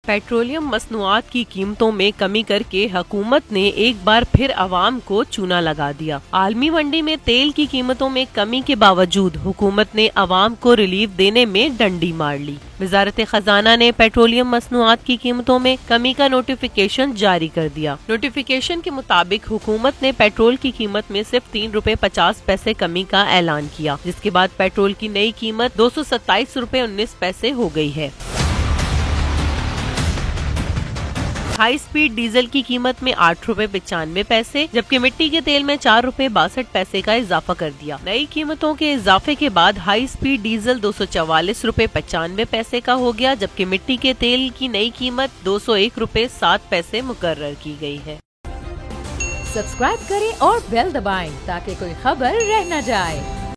Petroleum मसनूआत की कीमतों में कमी करके हुकूमत ने एक बार फिर अवाम को चूना लगा दिया। आलमी मंडी में तेल की कीमतों में कमी के बावजूद हुकूमत ने अवाम को रिलीफ देने में डंडी मार ली। वजारत खजाना ने पेट्रोलियम मसनूआत की कीमतों में कमी का नोटिफिकेशन जारी कर दिया। नोटिफिकेशन के मुताबिक हुकूमत ने पेट्रोल की कीमत में सिर्फ ₹3.50 कमी का ऐलान किया, जिसके बाद पेट्रोल की नई कीमत ₹227.19 हो गई है। हाई स्पीड डीजल की कीमत में ₹8.95, जबकि मिट्टी के तेल में ₹4.62 का इजाफा कर दिया। नई कीमतों के इजाफे के बाद हाई स्पीड डीजल ₹244.95 का हो गया, जबकि मिट्टी के तेल की नई कीमत ₹201.07 मुकर्रर की गई है। सब्सक्राइब करें और बेल दबाएं ताकि कोई खबर रह न जाए।